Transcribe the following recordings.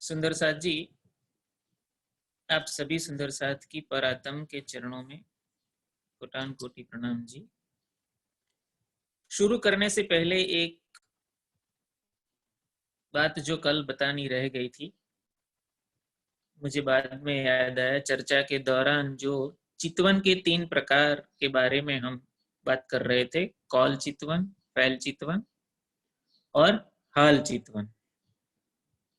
सुंदर साथ जी, आप सभी सुंदर साथ की परात्म के चरणों में कोटान कोटि प्रणाम जी। शुरू करने से पहले एक बात जो कल बतानी रह गई थी, मुझे बाद में याद आया। चर्चा के दौरान जो चितवन के 3 प्रकार के बारे में हम बात कर रहे थे, कौल चितवन, फैल चितवन और हाल चितवन।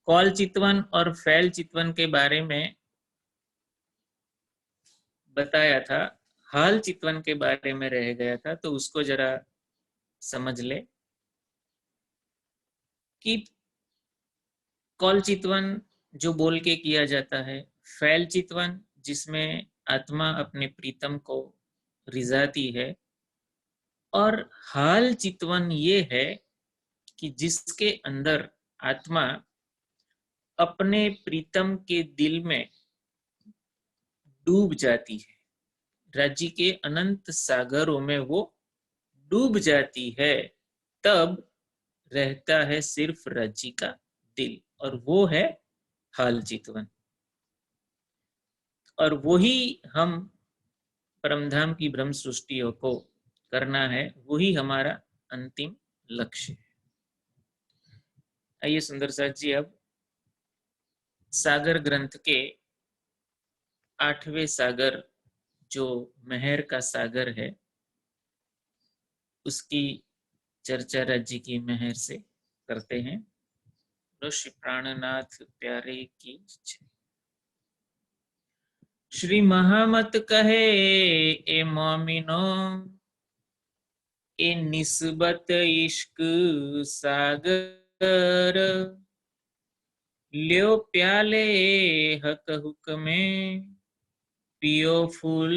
कौल चितवन और फैल चितवन के बारे में बताया था, हाल चितवन के बारे में रह गया था, तो उसको जरा समझ ले कि कौल चितवन जो बोल के किया जाता है, फैल चितवन जिसमें आत्मा अपने प्रीतम को रिझाती है, और हाल चितवन ये है कि जिसके अंदर आत्मा अपने प्रीतम के दिल में डूब जाती है, राज्य के अनंत सागरों में वो डूब जाती है। तब रहता है सिर्फ राज्य का दिल, और वो है हाल चितवन। और वही हम परमधाम की ब्रह्म सृष्टियों को करना है, वही हमारा अंतिम लक्ष्य है। आइए सुंदर साथ जी, अब सागर ग्रंथ के 8वें सागर जो मेहर का सागर है, उसकी चर्चा राज्य की मेहर से करते हैं। ऋषि प्राणनाथ प्यारे की जय। श्री महामत कहे ए मोमिनो, ए निस्बत इश्क सागर, लियो प्याले हक हुक्मे, पियो फूल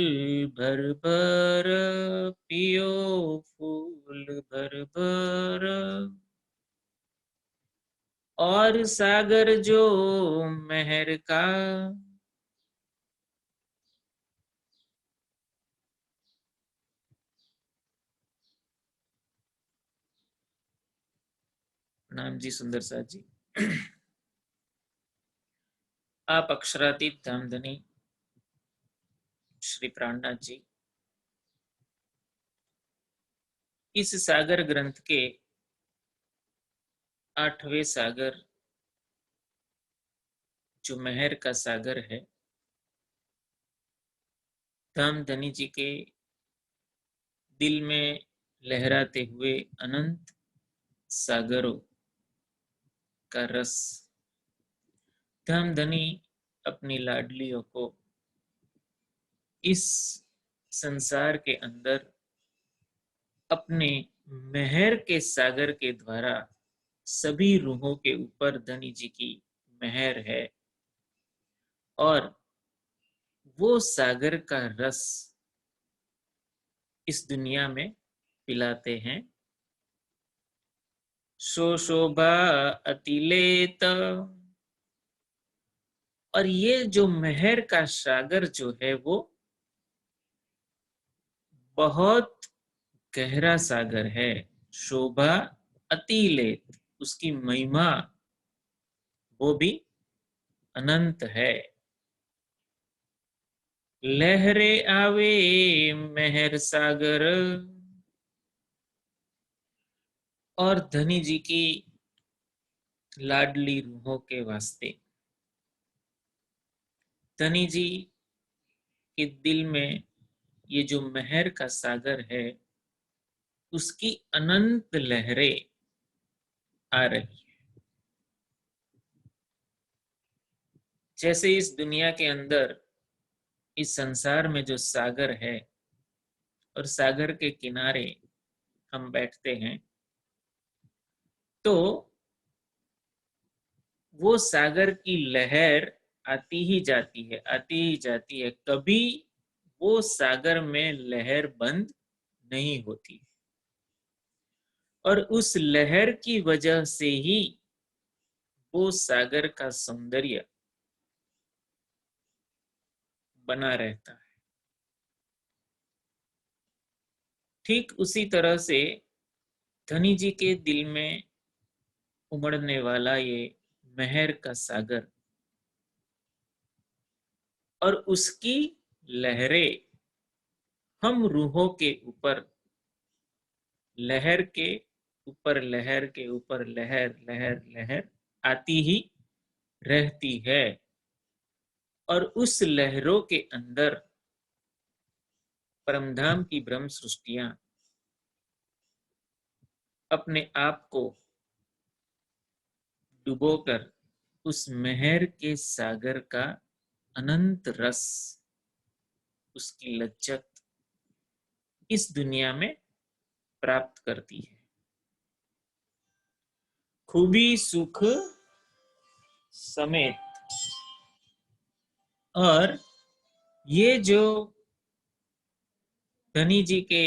भर भर, पियो फूल भर भर। और सागर जो मेहर का, नाम जी सुंदर साथ जी। आप अक्षरातीत धामधनी श्री प्राणनाथ जी, इस सागर ग्रंथ के 8वें सागर जो मेहर का सागर है, धामधनी जी के दिल में लहराते हुए अनंत सागरों का रस, धामधनी अपनी लाडलियों को इस संसार के अंदर अपने मेहर के सागर के द्वारा सभी रूहों के ऊपर धनी जी की मेहर है, और वो सागर का रस इस दुनिया में पिलाते हैं। सो शोभा अतिलेत, और ये जो मेहर का सागर जो है वो बहुत गहरा सागर है। शोभा अतिलेत, उसकी महिमा वो भी अनंत है। लहरे आवे मेहर सागर, और धनी जी की लाडली रूहों के वास्ते धनी जी के दिल में ये जो मेहर का सागर है, उसकी अनंत लहरें आ रही है। जैसे इस दुनिया के अंदर, इस संसार में जो सागर है, और सागर के किनारे हम बैठते हैं, तो वो सागर की लहर आती ही जाती है, आती ही जाती है। कभी वो सागर में लहर बंद नहीं होती, और उस लहर की वजह से ही वो सागर का सौंदर्य बना रहता है। ठीक उसी तरह से धनी जी के दिल में उमड़ने वाला ये मेहर का सागर और उसकी लहरें हम रूहों के ऊपर, लहर के ऊपर लहर के ऊपर लहर लहर लहर आती ही रहती है। और उस लहरों के अंदर परमधाम की ब्रह्म सृष्टियां अपने आप को डुबोकर उस मेहर के सागर का अनंत रस, उसकी लज्जत इस दुनिया में प्राप्त करती है। खूबी सुख समेत। और ये जो धनी जी के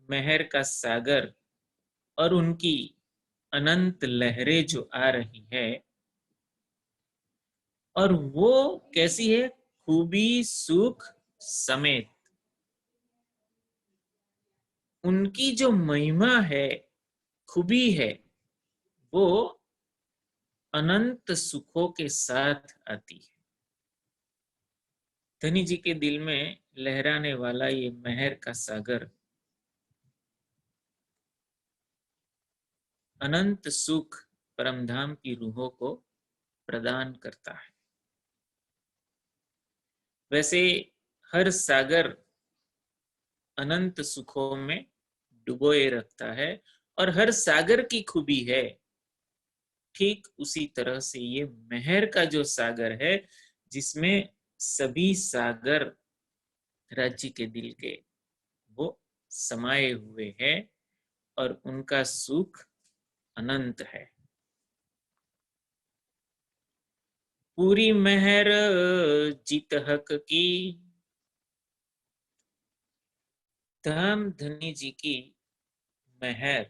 मेहर का सागर और उनकी अनंत लहरें जो आ रही है, और वो कैसी है? खूबी सुख समेत। उनकी जो महिमा है, खूबी है, वो अनंत सुखों के साथ आती है। धनी जी के दिल में लहराने वाला ये मेहर का सागर अनंत सुख परमधाम की रूहों को प्रदान करता है। वैसे हर सागर अनंत सुखों में डुबोए रखता है, और हर सागर की खूबी है। ठीक उसी तरह से ये मेहर का जो सागर है, जिसमें सभी सागर राज्य के दिल के वो समाये हुए हैं, और उनका सुख अनंत है। पूरी मेहर जीत हक की। धाम धनी जी की मेहर,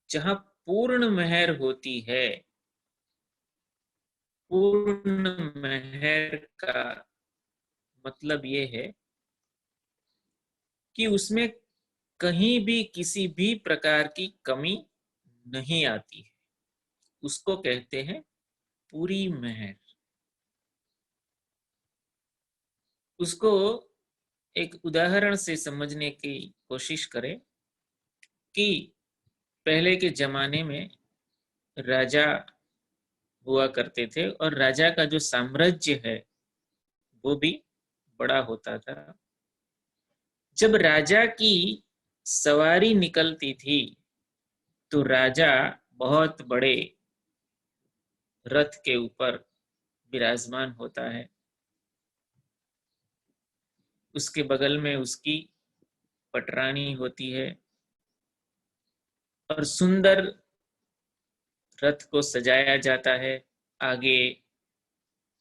जहां पूर्ण मेहर होती है, पूर्ण मेहर का मतलब ये है कि उसमें कहीं भी किसी भी प्रकार की कमी नहीं आती है। उसको कहते हैं पूरी मेहर। उसको एक उदाहरण से समझने की कोशिश करें कि पहले के जमाने में राजा हुआ करते थे, और राजा का जो साम्राज्य है वो भी बड़ा होता था। जब राजा की सवारी निकलती थी तो राजा बहुत बड़े रथ के ऊपर विराजमान होता है। उसके बगल में उसकी पटरानी होती है, और सुंदर रथ को सजाया जाता है। आगे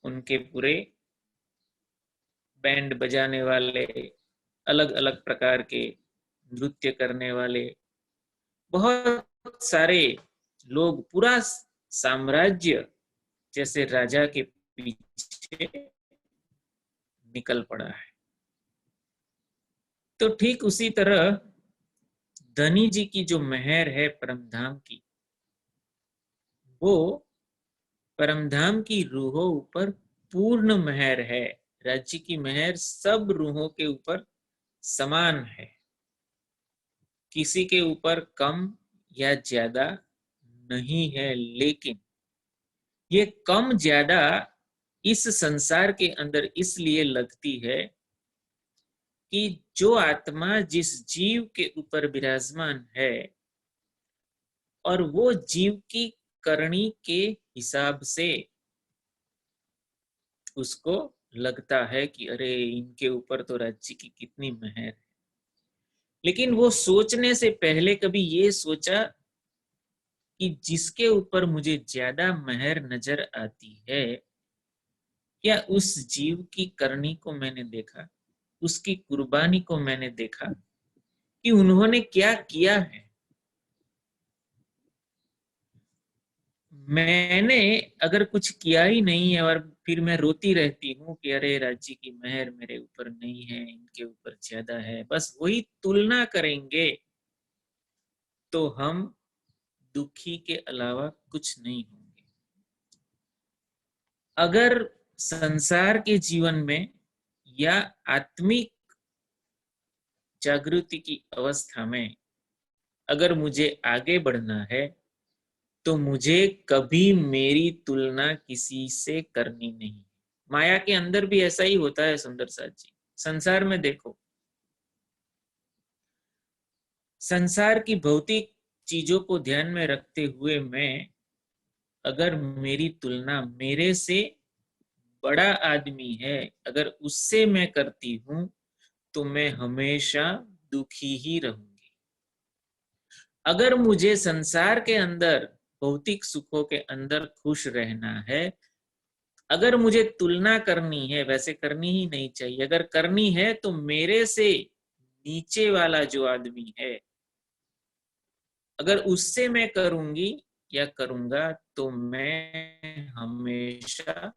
उनके पूरे बैंड बजाने वाले, अलग अलग प्रकार के नृत्य करने वाले बहुत सारे लोग, पूरा साम्राज्य जैसे राजा के पीछे निकल पड़ा है। तो ठीक उसी तरह धनी जी की जो मेहर है परमधाम की, वो परमधाम की रूहों ऊपर पूर्ण मेहर है। राज्य की मेहर सब रूहों के ऊपर समान है, किसी के ऊपर कम या ज्यादा नहीं है। लेकिन ये कम ज्यादा इस संसार के अंदर इसलिए लगती है कि जो आत्मा जिस जीव के ऊपर विराजमान है, और वो जीव की करनी के हिसाब से उसको लगता है कि अरे इनके ऊपर तो राज्य की कितनी मेहर है। लेकिन वो सोचने से पहले कभी ये सोचा कि जिसके ऊपर मुझे ज्यादा मेहर नजर आती है, क्या उस जीव की करनी को मैंने देखा, उसकी कुर्बानी को मैंने देखा कि उन्होंने क्या किया है। मैंने अगर कुछ किया ही नहीं है और फिर मैं रोती रहती हूँ कि अरे राज्य की मेहर मेरे ऊपर नहीं है, इनके ऊपर ज्यादा है, बस वही तुलना करेंगे तो हम दुखी के अलावा कुछ नहीं होंगे। अगर संसार के जीवन में या आत्मिक जागृति की अवस्था में अगर मुझे आगे बढ़ना है तो मुझे कभी मेरी तुलना किसी से करनी नहीं। माया के अंदर भी ऐसा ही होता है सुंदर साथ जी। संसार में देखो, संसार की भौतिक चीजों को ध्यान में रखते हुए मैं अगर मेरी तुलना मेरे से बड़ा आदमी है अगर उससे मैं करती हूं तो मैं हमेशा दुखी ही रहूंगी। अगर मुझे संसार के अंदर भौतिक सुखों के अंदर खुश रहना है, अगर मुझे तुलना करनी है, वैसे करनी ही नहीं चाहिए, अगर करनी है तो मेरे से नीचे वाला जो आदमी है अगर उससे मैं करूंगी या करूंगा तो मैं हमेशा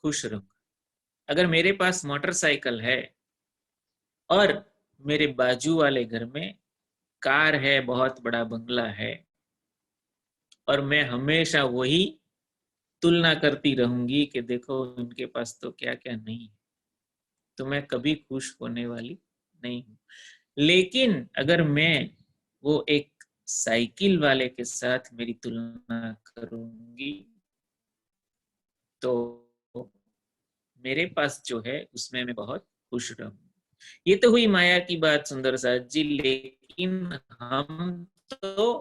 खुश रहूंगा। अगर मेरे पास मोटरसाइकिल है और मेरे बाजू वाले घर में कार है, बहुत बड़ा बंगला है, और मैं हमेशा वही तुलना करती रहूंगी कि देखो इनके पास तो क्या क्या नहीं है, तो मैं कभी खुश होने वाली नहीं हूं। लेकिन अगर मैं वो एक साइकिल वाले के साथ मेरी तुलना करूंगी तो मेरे पास जो है उसमें मैं बहुत खुश रहूंगी। ये तो हुई माया की बात सुंदर साथ जी, लेकिन हम तो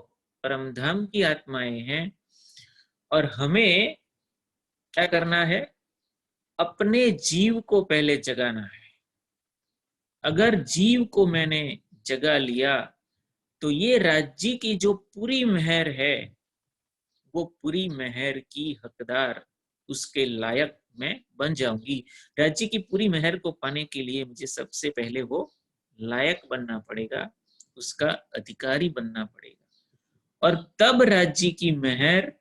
परमधाम की आत्माएं हैं और हमें क्या करना है, अपने जीव को पहले जगाना है। अगर जीव को मैंने जगा लिया तो ये राज्य की जो पूरी मेहर है वो पूरी मेहर की हकदार, उसके लायक मैं बन जाऊंगी। राज्य की पूरी मेहर को पाने के लिए मुझे सबसे पहले वो लायक बनना पड़ेगा, उसका अधिकारी बनना पड़ेगा, और तब राज्य की मेहर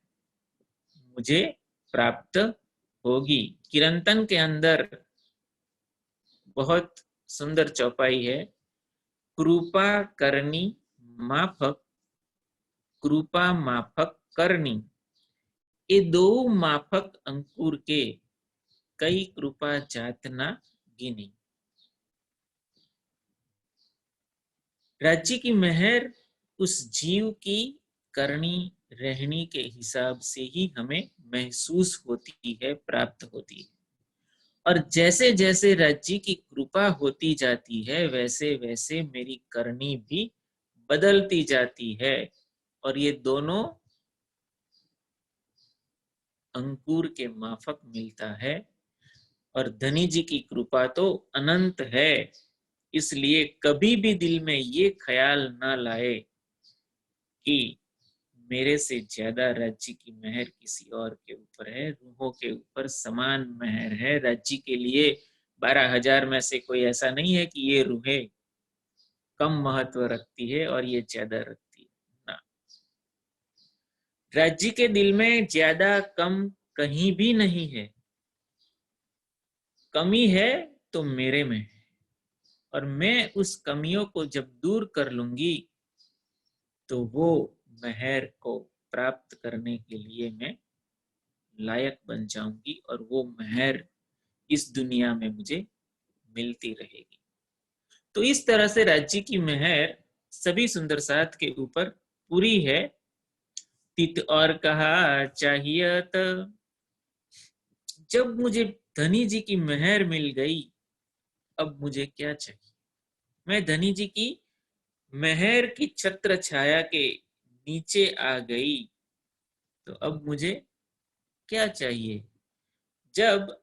मुझे प्राप्त होगी। किरंतन के अंदर बहुत सुंदर चौपाई है, कृपा करनी माफक, कृपा माफक करनी, ये दो माफक अंकुर के कई कृपा जात ना गिनी। राज्य की मेहर उस जीव की करनी रहनी के हिसाब से ही हमें महसूस होती है, प्राप्त होती है। और जैसे जैसे राज्य की कृपा होती जाती है वैसे वैसे मेरी करनी भी बदलती जाती है, और ये दोनों अंकुर के माफक मिलता है। और धनी जी की कृपा तो अनंत है, इसलिए कभी भी दिल में ये ख्याल ना लाए कि मेरे से ज्यादा राज्य की मेहर किसी और के ऊपर है। रूहों के ऊपर समान मेहर है। राज्य के लिए 12,000 में से कोई ऐसा नहीं है कि ये रूहें कम महत्व रखती है और ये ज्यादा रखती है ना। राज्य के दिल में ज्यादा कम कहीं भी नहीं है। कमी है तो मेरे में है, और मैं उस कमियों को जब दूर कर लूंगी तो वो मेहर को प्राप्त करने के लिए मैं लायक बन जाऊंगी, और वो मेहर इस दुनिया में मुझे मिलती रहेगी। तो इस तरह से राज्य की मेहर सभी सुंदर साथ के ऊपर पूरी है। तित और कहा चाहिए तो, जब मुझे धनी जी की मेहर मिल गई अब मुझे क्या चाहिए। मैं धनी जी की मेहर की छत्र छाया के नीचे आ गई तो अब मुझे क्या चाहिए। जब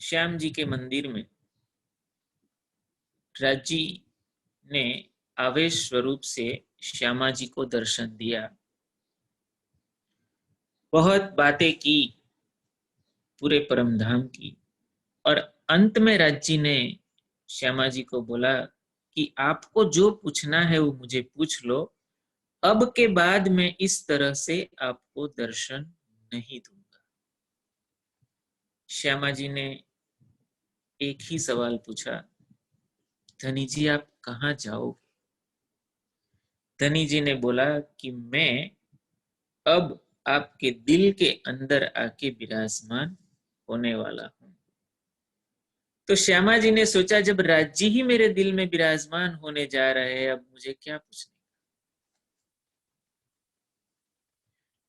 श्याम जी के मंदिर में राजी ने आवेश स्वरूप से श्यामा जी को दर्शन दिया, बहुत बातें की पूरे परमधाम की, और अंत में राजी ने श्यामा जी को बोला कि आपको जो पूछना है वो मुझे पूछ लो, अब के बाद मैं इस तरह से आपको दर्शन नहीं दूंगा। श्यामा जी ने एक ही सवाल पूछा, धनी जी आप कहाँ जाओगे। धनी जी ने बोला कि मैं अब आपके दिल के अंदर आके विराजमान होने वाला हूं। तो श्यामा जी ने सोचा, जब राज्य ही मेरे दिल में विराजमान होने जा रहे हैं, अब मुझे क्या पूछना।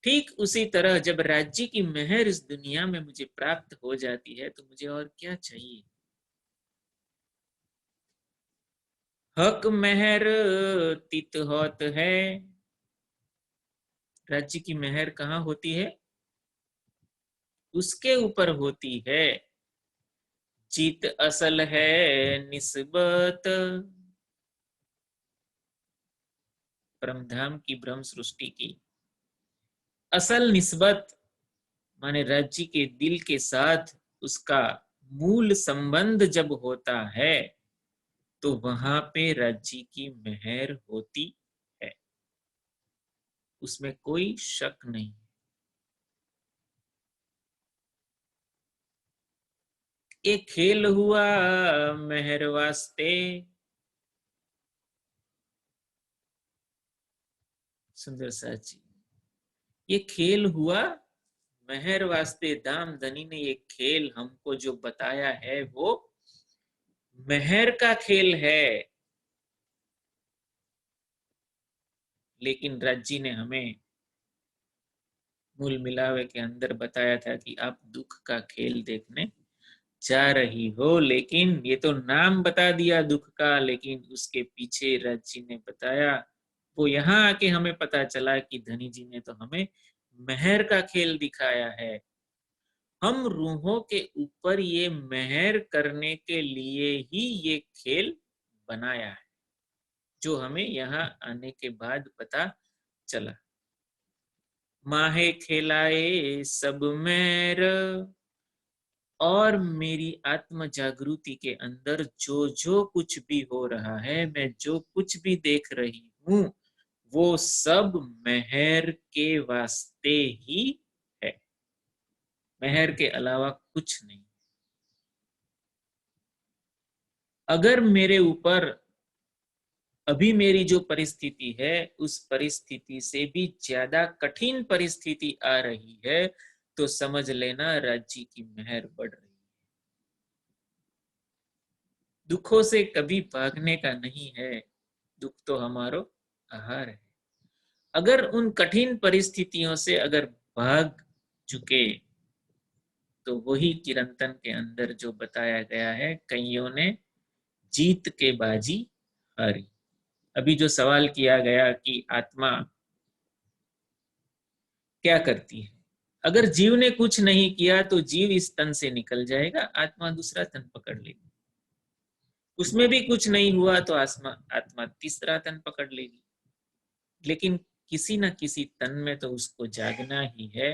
ठीक उसी तरह जब राज्य की मेहर इस दुनिया में मुझे प्राप्त हो जाती है, तो मुझे और क्या चाहिए। हक मेहर तित होत है। राज्य की मेहर कहाँ होती है? उसके ऊपर होती है। चित असल है निस्बत। परमधाम की ब्रह्म सृष्टि की असल निस्बत माने राज्य के दिल के साथ उसका मूल संबंध जब होता है, तो वहां पे राज्य की मेहर होती है। उसमें कोई शक नहीं। ये खेल हुआ मेहर वास्ते। सुंदर साथ जी, ये खेल हुआ मेहर वास्ते। दाम धनी ने ये खेल हमको जो बताया है, वो मेहर का खेल है। लेकिन रज्जी ने हमें मूल मिलावे के अंदर बताया था कि आप दुख का खेल देखने जा रही हो। लेकिन ये तो नाम बता दिया दुख का, लेकिन उसके पीछे रज्जी ने बताया, वो यहाँ आके हमें पता चला कि धनी जी ने तो हमें मेहर का खेल दिखाया है। हम रूहों के ऊपर ये मेहर करने के लिए ही ये खेल बनाया है, जो हमें यहाँ आने के बाद पता चला। माहे खिलाए सब मेर। और मेरी आत्म जागृति के अंदर जो जो कुछ भी हो रहा है, मैं जो कुछ भी देख रही हूं, वो सब मेहर के वास्ते ही है। मेहर के अलावा कुछ नहीं। अगर मेरे ऊपर अभी मेरी जो परिस्थिति है, उस परिस्थिति से भी ज्यादा कठिन परिस्थिति आ रही है, तो समझ लेना राज्य की मेहर बढ़ रही है। दुखों से कभी भागने का नहीं है, दुख तो हमारो आहार है। अगर उन कठिन परिस्थितियों से अगर भाग चुके, तो वही चिरंतन के अंदर जो बताया गया है, कईयों ने जीत के बाजी हारी। अभी जो सवाल किया गया कि आत्मा क्या करती है, अगर जीव ने कुछ नहीं किया तो जीव इस तन से निकल जाएगा, आत्मा दूसरा तन पकड़ लेगी। उसमें भी कुछ नहीं हुआ तो आत्मा तीसरा तन पकड़ लेगी। लेकिन किसी न किसी तन में तो उसको जागना ही है।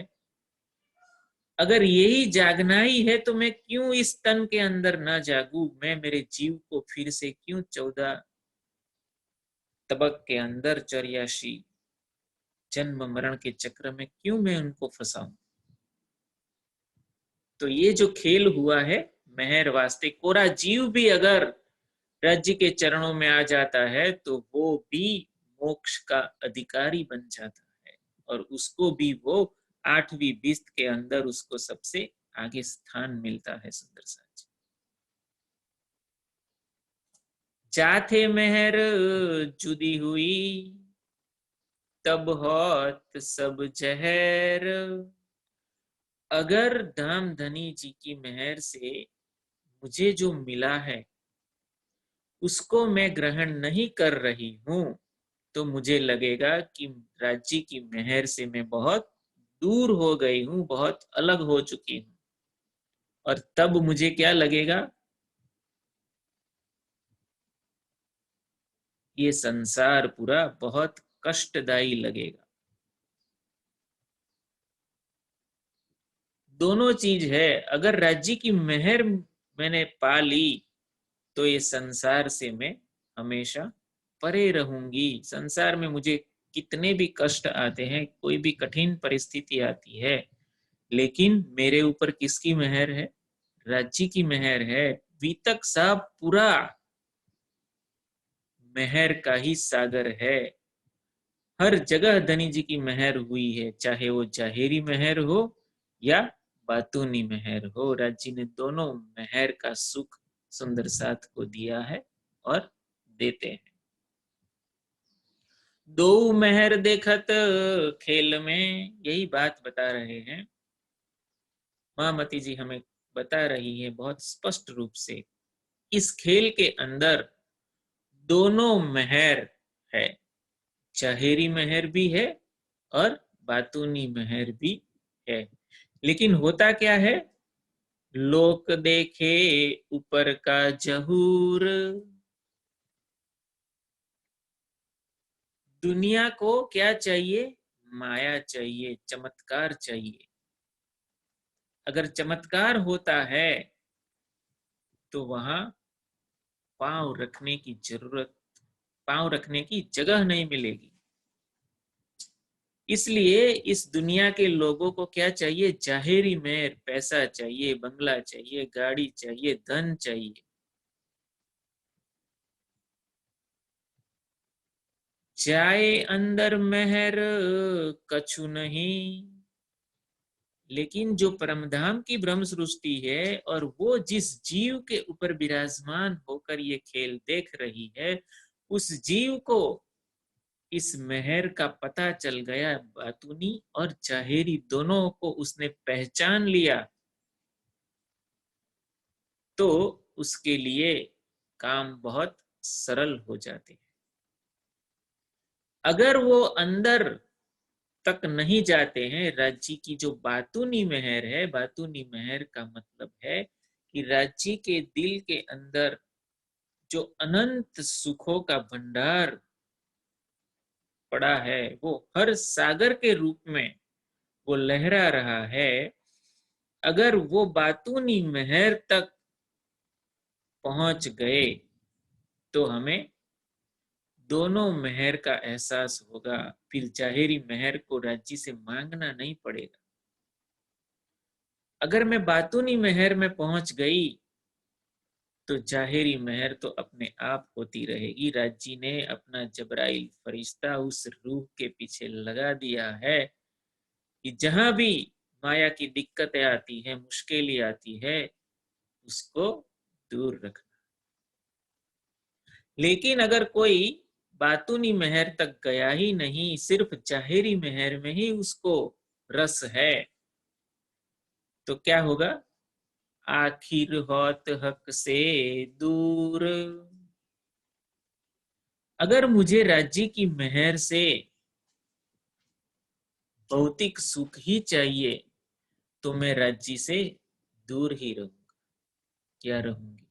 अगर यही जागना ही है, तो मैं क्यों इस तन के अंदर ना जागू। मैं मेरे जीव को फिर से क्यों 14 तबक के अंदर 84 जन्म मरण के चक्र में क्यों मैं उनको फंसाऊं। तो ये जो खेल हुआ है मेहर वास्ते, कोरा जीव भी अगर राज्य के चरणों में आ जाता है, तो वो भी मोक्ष का अधिकारी बन जाता है, और उसको भी वो 8वीं बिस्त के अंदर उसको सबसे आगे स्थान मिलता है। सुंदर साज जाथे मेहर जुदी हुई, तब होत सब जहर। अगर धाम धनी जी की मेहर से मुझे जो मिला है, उसको मैं ग्रहण नहीं कर रही हूं, तो मुझे लगेगा कि राज्य की मेहर से मैं बहुत दूर हो गई हूं, बहुत अलग हो चुकी हूं। और तब मुझे क्या लगेगा, ये संसार पूरा बहुत कष्टदायी लगेगा। दोनों चीज है। अगर राज्य की मेहर मैंने पा ली, तो ये संसार से मैं हमेशा परे रहूंगी। संसार में मुझे कितने भी कष्ट आते हैं, कोई भी कठिन परिस्थिति आती है, लेकिन मेरे ऊपर किसकी मेहर है? राज्य की मेहर है। बीतक साहब पूरा मेहर का ही सागर है। हर जगह धनी जी की मेहर हुई है, चाहे वो जाहिरी मेहर हो या बातूनी मेहर हो। राज जी ने दोनों मेहर का सुख सुंदर साथ को दिया है और देते हैं। दो मेहर देखत खेल में, यही बात बता रहे हैं महामती जी, हमें बता रही है बहुत स्पष्ट रूप से। इस खेल के अंदर दोनों मेहर है, जाहिरी मेहर भी है और बातूनी मेहर भी है। लेकिन होता क्या है, लोक देखे ऊपर का जहूर। दुनिया को क्या चाहिए, माया चाहिए, चमत्कार चाहिए। अगर चमत्कार होता है तो वहां पांव रखने की जरूरत, पांव रखने की जगह नहीं मिलेगी। इसलिए इस दुनिया के लोगों को क्या चाहिए, जाहिरी मेहर, पैसा चाहिए, बंगला चाहिए, गाड़ी चाहिए, धन चाहिए। जाए अंदर मेहर कछु नहीं। लेकिन जो परमधाम की ब्रह्म सृष्टि है और वो जिस जीव के ऊपर विराजमान होकर ये खेल देख रही है, उस जीव को इस मेहर का पता चल गया। बातूनी और जाहिरी दोनों को उसने पहचान लिया, तो उसके लिए काम बहुत सरल हो जाते हैं। अगर वो अंदर तक नहीं जाते हैं, राज्य की जो बातूनी मेहर है, बातूनी मेहर का मतलब है कि राज्य के दिल के अंदर जो अनंत सुखों का भंडार पड़ा है, वो हर सागर के रूप में वो लहरा रहा है। अगर वो बातूनी मेहर तक पहुंच गए तो हमें दोनों मेहर का एहसास होगा। फिर जाहिरी मेहर को राज्य से मांगना नहीं पड़ेगा। अगर मैं बातूनी मेहर में पहुंच गई तो जाहिरी मेहर तो अपने आप होती रहेगी। राज्य ने अपना जबराइल फरिश्ता उस रूह के पीछे लगा दिया है कि जहां भी माया की दिक्कतें आती है, मुश्किलें आती है, उसको दूर रखना। लेकिन अगर कोई बातूनी मेहर तक गया ही नहीं, सिर्फ जाहिरी मेहर में ही उसको रस है, तो क्या होगा, आखिर होत हक से दूर। अगर मुझे राज्य की मेहर से भौतिक सुख ही चाहिए तो मैं राज्य से दूर ही रहूंगा, क्या रहूंगी।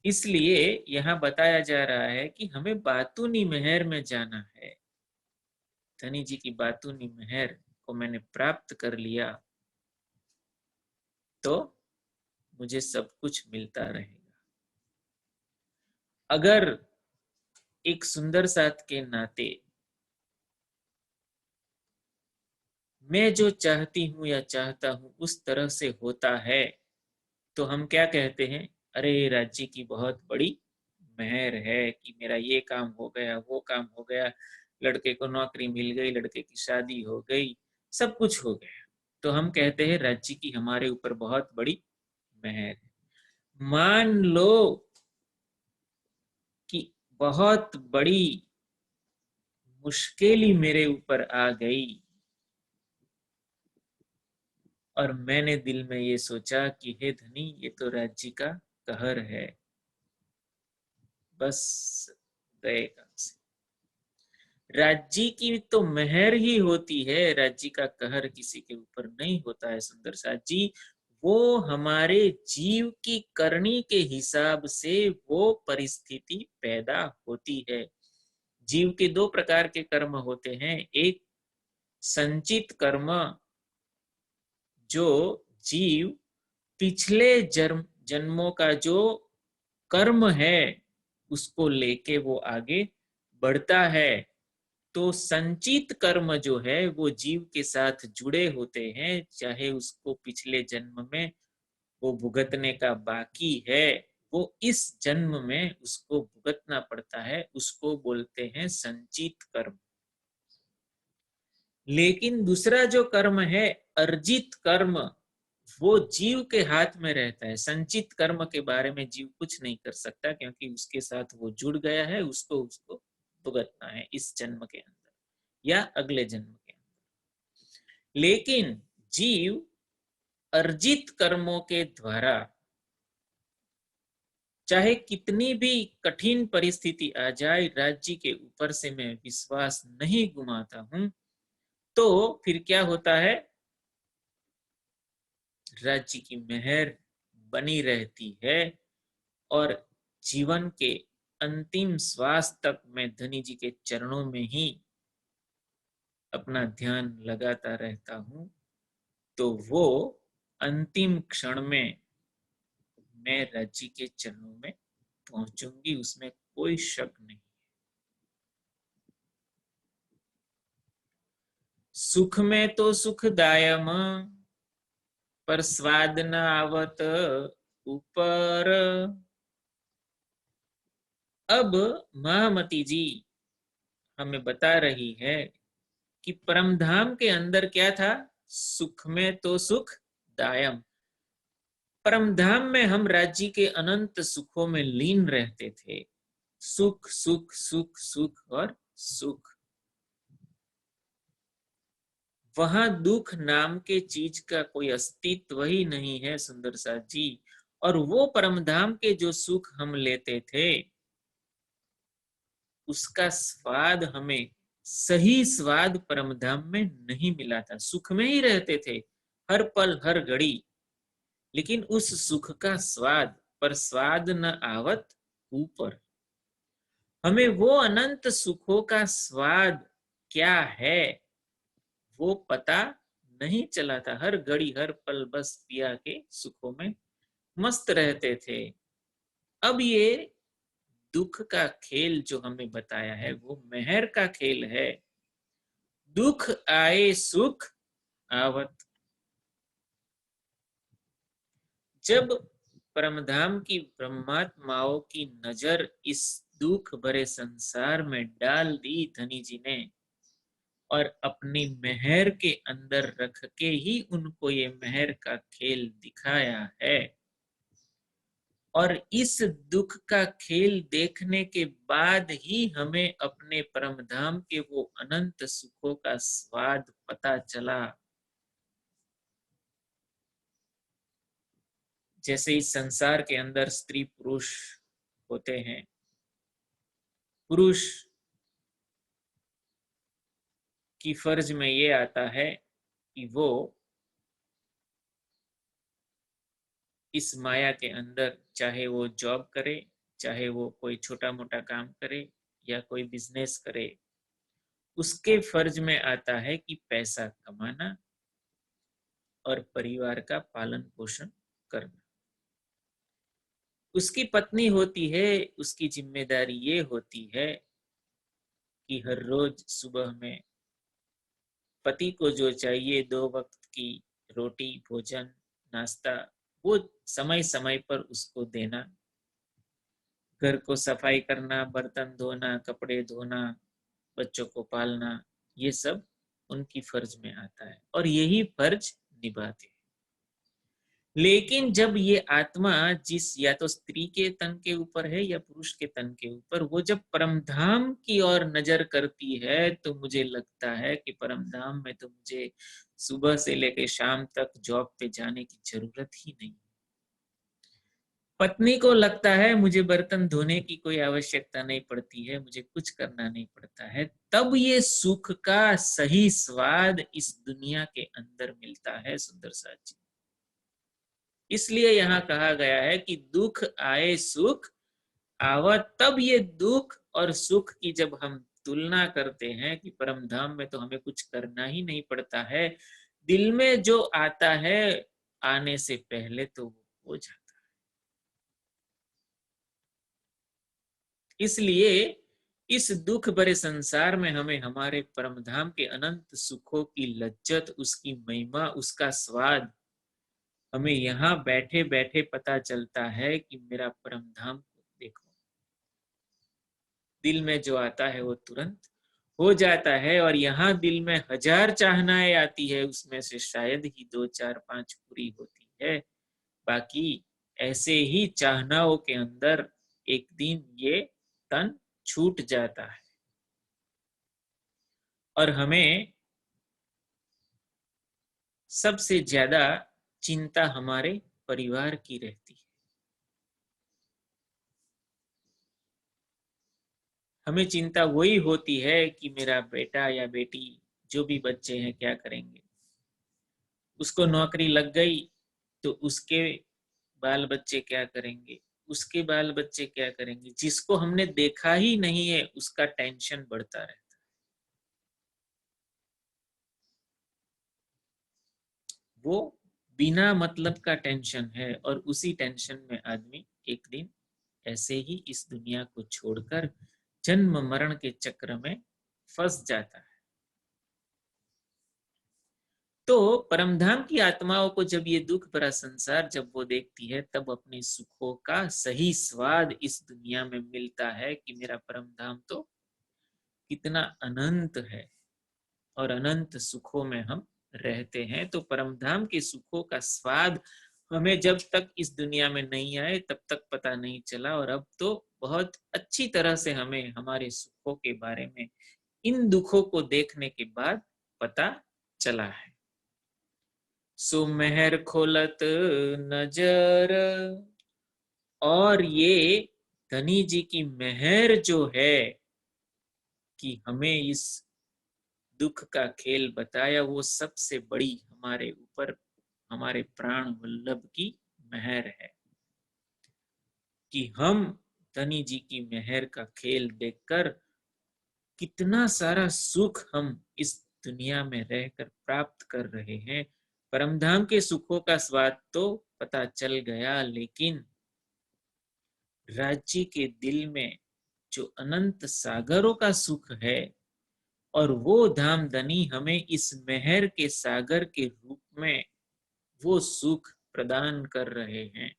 इसलिए यहां बताया जा रहा है कि हमें बातूनी मेहर में जाना है। धनी जी की बातूनी मेहर को मैंने प्राप्त कर लिया तो मुझे सब कुछ मिलता रहेगा। अगर एक सुंदर साथ के नाते मैं जो चाहती हूं या चाहता हूं उस तरह से होता है, तो हम क्या कहते हैं, अरे राज्य की बहुत बड़ी मेहर है कि मेरा ये काम हो गया, वो काम हो गया, लड़के को नौकरी मिल गई, लड़के की शादी हो गई, सब कुछ हो गया। तो हम कहते हैं राज्य की हमारे ऊपर बहुत बड़ी मेहर है। मान लो कि बहुत बड़ी मुश्किल ही मेरे ऊपर आ गई और मैंने दिल में ये सोचा कि हे धनी, ये तो राज्य का कहर है, बस गए काम से। राज्य की तो मेहर ही होती है, राज्य का कहर किसी के ऊपर नहीं होता है सुंदर साथ जी। वो हमारे जीव की करनी के हिसाब से वो परिस्थिति पैदा होती है। जीव के दो प्रकार के कर्म होते हैं। एक संचित कर्म, जो जीव पिछले जन्मों का जो कर्म है उसको लेके वो आगे बढ़ता है। तो संचित कर्म जो है वो जीव के साथ जुड़े होते हैं, चाहे उसको पिछले जन्म में वो भुगतने का बाकी है, वो इस जन्म में उसको भुगतना पड़ता है, उसको बोलते हैं संचित कर्म। लेकिन दूसरा जो कर्म है अर्जित कर्म, वो जीव के हाथ में रहता है। संचित कर्म के बारे में जीव कुछ नहीं कर सकता, क्योंकि उसके साथ वो जुड़ गया है, उसको उसको भुगतना है इस जन्म के अंदर या अगले जन्म के अंदर। लेकिन जीव अर्जित कर्मों के द्वारा चाहे कितनी भी कठिन परिस्थिति आ जाए, राज्य के ऊपर से मैं विश्वास नहीं गुमाता हूं, तो फिर क्या होता है, राज्य की मेहर बनी रहती है और जीवन के अंतिम श्वास तक मैं धनी जी के चरणों में ही अपना ध्यान लगाता रहता हूं। तो वो अंतिम क्षण में मैं राज्य के चरणों में पहुंचूंगी, उसमें कोई शक नहीं। सुख में तो सुखदायम, पर स्वाद न आवत ऊपर। अब महामती जी हमें बता रही है कि परमधाम के अंदर क्या था, सुख में तो सुख दायम। परमधाम में हम राज्य के अनंत सुखों में लीन रहते थे, सुख सुख सुख सुख और सुख। वहां दुख नाम के चीज का कोई अस्तित्व ही नहीं है सुंदर साथ जी। और वो परमधाम के जो सुख हम लेते थे, उसका स्वाद हमें सही स्वाद परमधाम में नहीं मिला था। सुख में ही रहते थे हर पल हर घड़ी, लेकिन उस सुख का स्वाद पर स्वाद न आवत ऊपर। हमें वो अनंत सुखों का स्वाद क्या है वो पता नहीं चला था। हर घड़ी हर पल बस पिया के सुखों में मस्त रहते थे। अब ये दुख का खेल जो हमें बताया है वो मेहर का खेल है। दुख आए सुख आवत। जब परमधाम की ब्रह्मात्माओं की नजर इस दुख भरे संसार में डाल दी धनी जी ने, और अपनी मेहर के अंदर रख के ही उनको ये मेहर का खेल दिखाया है। और इस दुख का खेल देखने के बाद ही हमें अपने परमधाम के वो अनंत सुखों का स्वाद पता चला। जैसे इस संसार के अंदर स्त्री पुरुष होते हैं, पुरुष की फर्ज में ये आता है कि वो इस माया के अंदर चाहे वो जॉब करे, चाहे वो कोई छोटा मोटा काम करे या कोई बिजनेस करे, उसके फर्ज में आता है कि पैसा कमाना और परिवार का पालन पोषण करना। उसकी पत्नी होती है, उसकी जिम्मेदारी ये होती है कि हर रोज सुबह में पति को जो चाहिए 2 वक्त की रोटी भोजन नाश्ता, वो समय समय पर उसको देना। घर को सफाई करना, बर्तन धोना, कपड़े धोना, बच्चों को पालना, ये सब उनकी फर्ज में आता है और यही फर्ज निभाते हैं। लेकिन जब ये आत्मा जिस या तो स्त्री के तन के ऊपर है या पुरुष के तन के ऊपर, वो जब परमधाम की ओर नजर करती है तो मुझे लगता है कि परमधाम में तो मुझे सुबह से लेकर शाम तक जॉब पे जाने की जरूरत ही नहीं। पत्नी को लगता है मुझे बर्तन धोने की कोई आवश्यकता नहीं पड़ती है, मुझे कुछ करना नहीं पड़ता है। तब ये सुख का सही स्वाद इस दुनिया के अंदर मिलता है सुंदर साथ जी। इसलिए यहाँ कहा गया है कि दुख आए सुख आवत। तब ये दुख और सुख की जब हम तुलना करते हैं कि परमधाम में तो हमें कुछ करना ही नहीं पड़ता है, दिल में जो आता है आने से पहले तो वो हो जाता है। इसलिए इस दुख भरे संसार में हमें हमारे परमधाम के अनंत सुखों की लज्जत, उसकी महिमा, उसका स्वाद हमें यहाँ बैठे बैठे पता चलता है कि मेरा परम धाम देखो। दिल में जो आता है वो तुरंत हो जाता है, और यहाँ दिल में 1000 चाहनाएं आती है, उसमें से शायद ही 2 4 5 पूरी होती है। बाकी ऐसे ही चाहनाओं के अंदर एक दिन ये तन छूट जाता है, और हमें सबसे ज्यादा चिंता हमारे परिवार की रहती है। हमें चिंता वही होती है कि मेरा बेटा या बेटी, जो भी बच्चे हैं, क्या करेंगे। उसको नौकरी लग गई तो उसके बाल बच्चे क्या करेंगे, उसके बाल बच्चे क्या करेंगे। जिसको हमने देखा ही नहीं है उसका टेंशन बढ़ता रहता है। वो बिना मतलब का टेंशन है, और उसी टेंशन में आदमी एक दिन ऐसे ही इस दुनिया को छोड़कर जन्म मरण के चक्र में फंस जाता है। तो परमधाम की आत्माओं को जब ये दुख भरा संसार जब वो देखती है, तब अपने सुखों का सही स्वाद इस दुनिया में मिलता है कि मेरा परमधाम तो कितना अनंत है, और अनंत सुखों में हम रहते हैं। तो परमधाम के सुखों का स्वाद हमें जब तक इस दुनिया में नहीं आए तब तक पता नहीं चला, और अब तो बहुत अच्छी तरह से हमें हमारे सुखों के बारे में इन दुखों को देखने के बाद पता चला है। सो मेहर खोलत नजर, और ये धनी जी की मेहर जो है कि हमें इस दुख का खेल बताया, वो सबसे बड़ी हमारे ऊपर हमारे प्राण वल्लभ की मेहर है कि हम धनी जी की मेहर का खेल देखकर कितना सारा सुख हम इस दुनिया में रहकर प्राप्त कर रहे हैं। परमधाम के सुखों का स्वाद तो पता चल गया, लेकिन राज्य के दिल में जो अनंत सागरों का सुख है, और वो धाम धनी हमें इस मेहर के सागर के रूप में वो सुख प्रदान कर रहे हैं।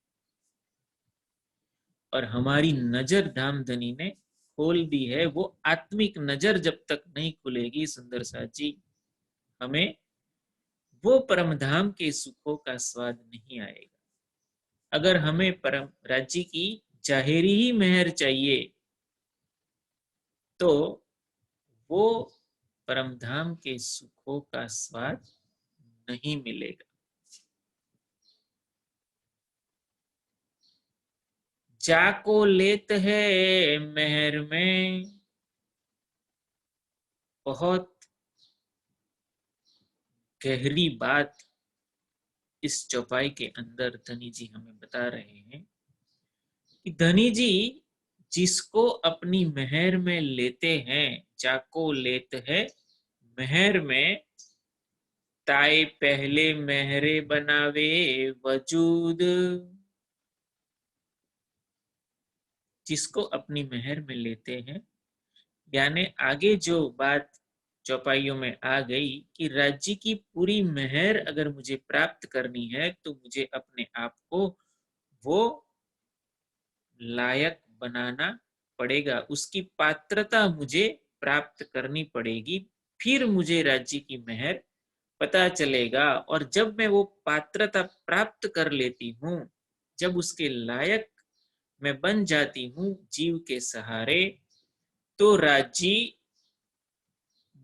और हमारी नजर धाम धनी ने खोल दी है। वो आत्मिक नजर जब तक नहीं खुलेगी सुंदर साथ जी, हमें वो परमधाम के सुखों का स्वाद नहीं आएगा। अगर हमें परम राज्य की जाहिरी ही मेहर चाहिए तो वो परमधाम के सुखों का स्वाद नहीं मिलेगा। जाको लेत है मेहर में, बहुत गहरी बात इस चौपाई के अंदर धनी जी हमें बता रहे हैं कि धनी जी जिसको अपनी मेहर में लेते हैं, जाको लेत है मेहर में, ताए पहले मेहरे बनावे वजूद। जिसको अपनी मेहर में लेते हैं, यानी आगे जो बात चौपाइयों में आ गई कि राज्य की पूरी मेहर अगर मुझे प्राप्त करनी है तो मुझे अपने आप को वो लायक बनाना पड़ेगा, उसकी पात्रता मुझे प्राप्त करनी पड़ेगी, फिर मुझे राज्य की मेहर पता चलेगा। और जब मैं वो पात्रता प्राप्त कर लेती हूँ, जब उसके लायक मैं बन जाती हूँ जीव के सहारे, तो राज्य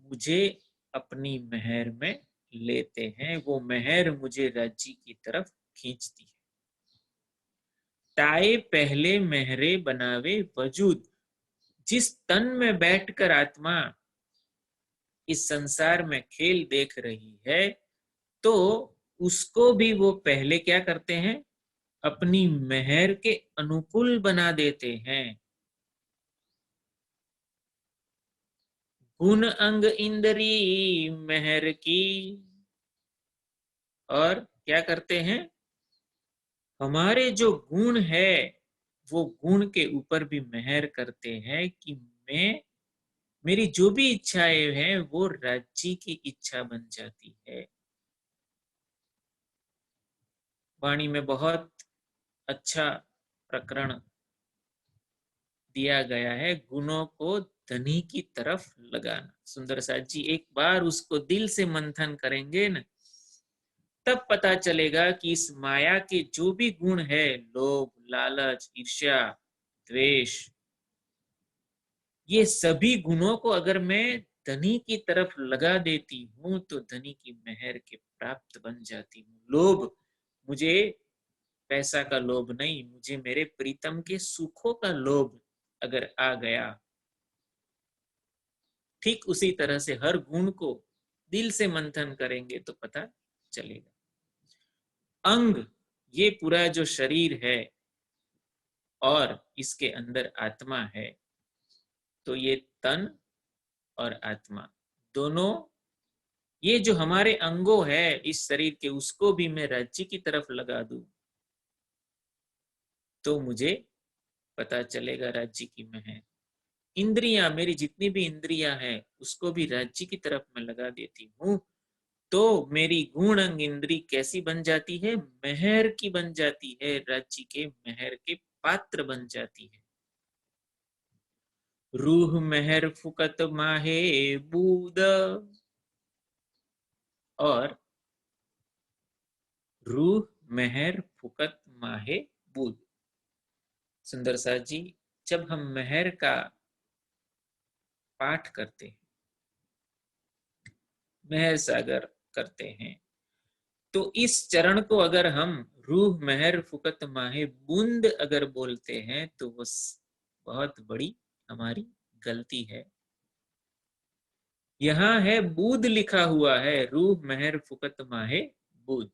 मुझे अपनी मेहर में लेते हैं। वो मेहर मुझे राज्य की तरफ खींचती है। ताए पहले मेहरे बनावे वजूद। जिस तन में बैठकर आत्मा इस संसार में खेल देख रही है, तो उसको भी वो पहले क्या करते हैं, अपनी मेहर के अनुकूल बना देते हैं। गुण अंग इंद्री मेहर की, और क्या करते हैं, हमारे जो गुण है वो गुण के ऊपर भी मेहर करते हैं कि मैं मेरी जो भी इच्छाएं हैं वो राज्य की इच्छा बन जाती है। वाणी में बहुत अच्छा प्रकरण दिया गया है, गुणों को धनी की तरफ लगाना। सुंदर साथ जी एक बार उसको दिल से मंथन करेंगे ना, तब पता चलेगा कि इस माया के जो भी गुण है, लोभ, लालच, ईर्ष्या, द्वेष, ये सभी गुणों को अगर मैं धनी की तरफ लगा देती हूं तो धनी की मेहर के प्राप्त बन जाती हूँ। लोभ, मुझे पैसा का लोभ नहीं, मुझे मेरे प्रीतम के सुखों का लोभ अगर आ गया, ठीक उसी तरह से हर गुण को दिल से मंथन करेंगे तो पता चलेगा। अंग, ये पूरा जो शरीर है और इसके अंदर आत्मा है, तो ये तन और आत्मा दोनों, ये जो हमारे अंगों है इस शरीर के, उसको भी मैं राज्य की तरफ लगा दूं तो मुझे पता चलेगा राज्य की महक। इंद्रियां, मेरी जितनी भी इंद्रियां हैं उसको भी राज्य की तरफ मैं लगा देती हूँ तो मेरी गुण अंग इंद्री कैसी बन जाती है? मेहर की बन जाती है, राज्य के मेहर के पात्र बन जाती है। रूह मेहर फुकत माहे बूद, और रूह मेहर फुकत माहे बूद। सुंदर साथ जी, जब हम मेहर का पाठ करते हैं, मेहर सागर करते हैं, तो इस चरण को अगर हम रूह मेहर फुकत माहे बूंद अगर बोलते हैं तो वो बहुत बड़ी हमारी गलती है। यहाँ है बूद लिखा हुआ है, रूह मेहर फुकत माहे बूद।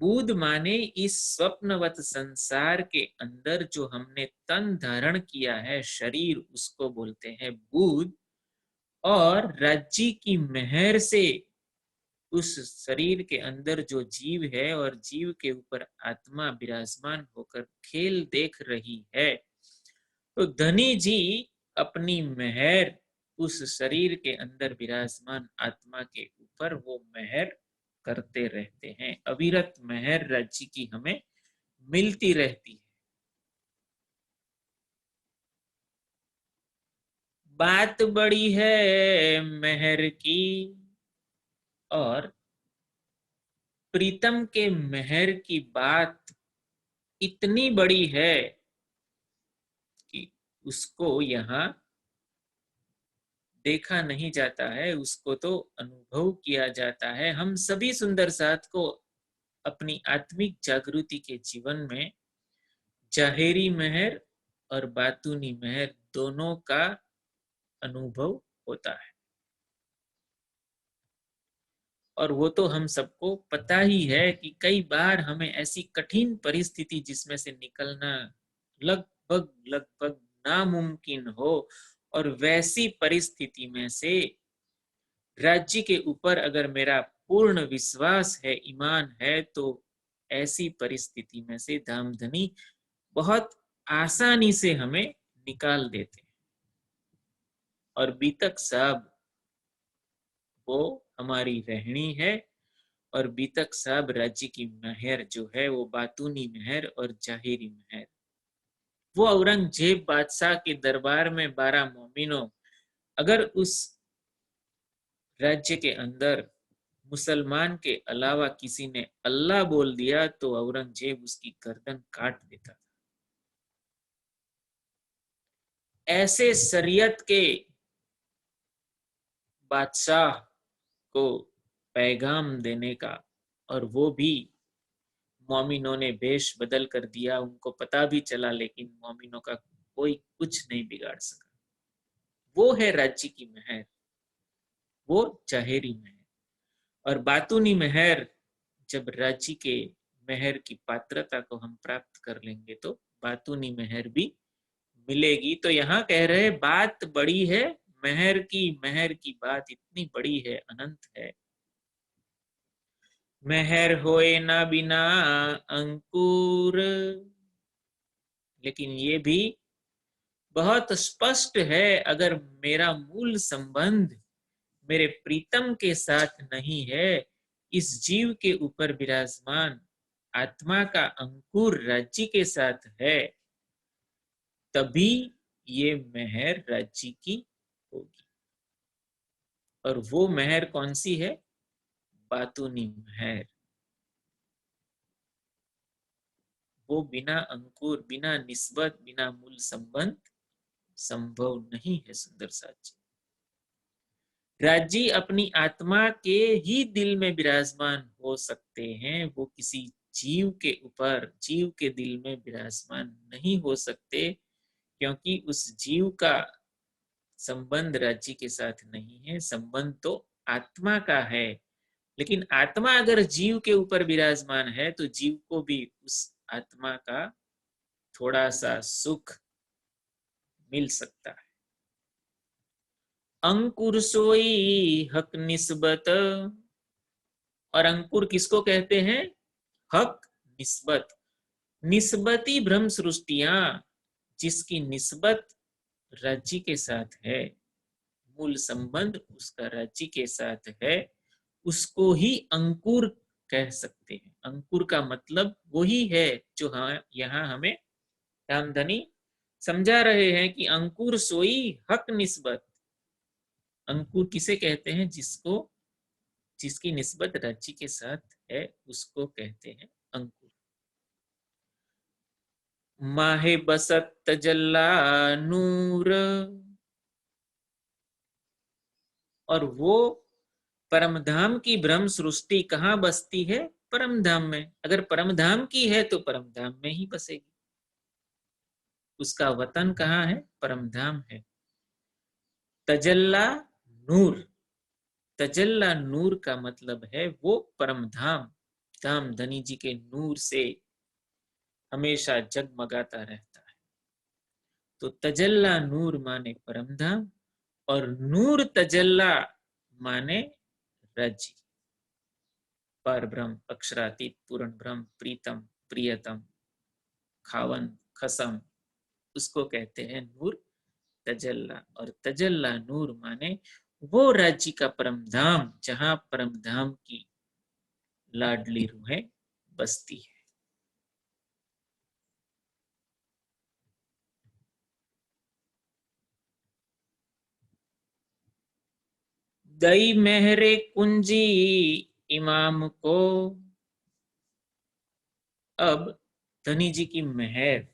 बूद माने इस स्वप्नवत संसार के अंदर जो हमने तन धारण किया है, शरीर, उसको बोलते हैं बूद। और राज्य की मेहर से उस शरीर के अंदर जो जीव है और जीव के ऊपर आत्मा विराजमान होकर खेल देख रही है, तो धनी जी अपनी मेहर उस शरीर के अंदर विराजमान आत्मा के ऊपर वो मेहर करते रहते हैं। अविरत मेहर राज्य की हमें मिलती रहती है। बात बड़ी है मेहर की, और प्रीतम के मेहर की बात इतनी बड़ी है कि उसको यहाँ देखा नहीं जाता है, उसको तो अनुभव किया जाता है। हम सभी सुंदर साथ को अपनी आत्मिक जागृति के जीवन में जाहेरी मेहर और बातूनी मेहर दोनों का अनुभव होता है। और वो तो हम सबको पता ही है कि कई बार हमें ऐसी कठिन परिस्थिति जिसमें से निकलना लगभग लगभग नामुमकिन हो, और वैसी परिस्थिति में से राज्य के ऊपर अगर मेरा पूर्ण विश्वास है, ईमान है, तो ऐसी परिस्थिति में से धामधनी बहुत आसानी से हमें निकाल देते हैं। और बीतक साहब वो हमारी रहनी है, और बीतक साहब राज्य की मेहर जो है वो बातूनी मेहर और जाहिरी मेहर। वो औरंगजेब बादशाह के दरबार में 12 मोमिनों, अगर उस राज्य के अंदर मुसलमान के अलावा किसी ने अल्लाह बोल दिया तो औरंगजेब उसकी गर्दन काट देता था। ऐसे शरीयत के बादशाह को पैगाम देने का, और वो भी मोमिनों ने भेष बदल कर दिया, उनको पता भी चला लेकिन मोमिनों का कोई कुछ नहीं बिगाड़ सका। वो है राज्य की मेहर, वो जाहिरी मेहर। और बातूनी मेहर, जब राज्य के मेहर की पात्रता को हम प्राप्त कर लेंगे तो बातूनी मेहर भी मिलेगी। तो यहाँ कह रहे बात बड़ी है मेहर की बात इतनी बड़ी है, अनंत है। मेहर होए ना बिना अंकुर, लेकिन ये भी बहुत स्पष्ट है, अगर मेरा मूल संबंध मेरे प्रीतम के साथ नहीं है, इस जीव के ऊपर विराजमान आत्मा का अंकुर राज्य के साथ है, तभी ये मेहर राज्य की होगी। और वो मेहर कौन सी है? बातूनी मेहर। वो बिना अंकुर, बिना निस्बत, बिना मूल संबंध संभव नहीं है। सुंदर साथ राज्य अपनी आत्मा के ही दिल में विराजमान हो सकते हैं, वो किसी जीव के ऊपर, जीव के दिल में विराजमान नहीं हो सकते, क्योंकि उस जीव का संबंध राज्य के साथ नहीं है। संबंध तो आत्मा का है, लेकिन आत्मा अगर जीव के ऊपर विराजमान है तो जीव को भी उस आत्मा का थोड़ा सा सुख मिल सकता है। अंकुर सोई हक निस्बत, और अंकुर किसको कहते हैं? हक निस्बत। निस्बती भ्रम सृष्टियां, जिसकी निस्बत राज्य के साथ है, मूल संबंध उसका राज्य के साथ है, उसको ही अंकुर कह सकते हैं। अंकुर का मतलब वही है जो यहाँ हमें रामधनी समझा रहे हैं कि अंकुर सोई हक निस्बत। अंकुर किसे कहते हैं? जिसकी निस्बत राज्य के साथ है, उसको कहते हैं अंकुर। माहे बसत तजल्ला नूर, और वो परमधाम की ब्रह्म सृष्टि कहाँ बसती है? परमधाम में। अगर परमधाम की है तो परमधाम में ही बसेगी। उसका वतन कहाँ है? परमधाम है। तजल्ला नूर, तजल्ला नूर का मतलब है वो परमधाम, धाम धनी जी के नूर से हमेशा जगमगाता रहता है। तो तजल्ला नूर माने परमधाम, और नूर तजल्ला माने राज्य, पर ब्रह्म, अक्षरातीत, पूर्ण ब्रह्म, प्रीतम, प्रियतम, खावन, खसम, उसको कहते हैं नूर तजल्ला। और तजल्ला नूर माने वो राज्य का परमधाम, जहां परमधाम की लाडली रूहें बसती है। दई मेहरे कुंजी इमाम को, अब धनी जी की मेहर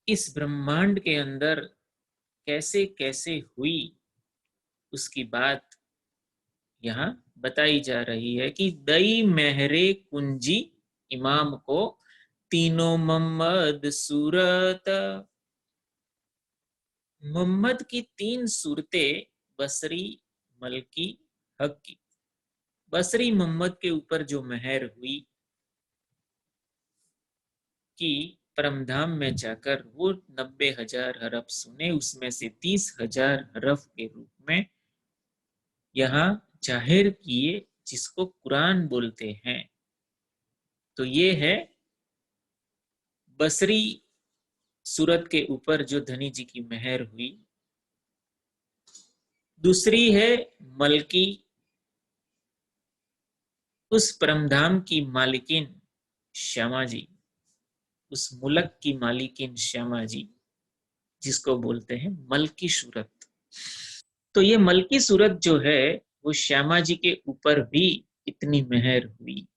इस ब्रह्मांड के अंदर कैसे कैसे हुई, उसकी बात यहाँ बताई जा रही है कि दई मेहरे कुंजी इमाम को, तीनों मोहम्मद सूरत, मोहम्मद की तीन सूरतें, बसरी, मलकी, हक की। बसरी मोहम्मद के ऊपर जो मेहर हुई कि परमधाम में जाकर वो 90,000 हरफ सुने, उसमें से 30,000 हरफ के रूप में यहाँ जाहिर किए, जिसको कुरान बोलते हैं। तो ये है बसरी सूरत के ऊपर जो धनी जी की मेहर हुई। दूसरी है मलकी, उस परमधाम की मालिकिन श्यामा जी, उस मुल्क की मालिकिन श्यामा जी, जिसको बोलते हैं मलकी सूरत। तो ये मलकी सूरत जो है वो श्यामा जी के ऊपर भी इतनी मेहर हुई,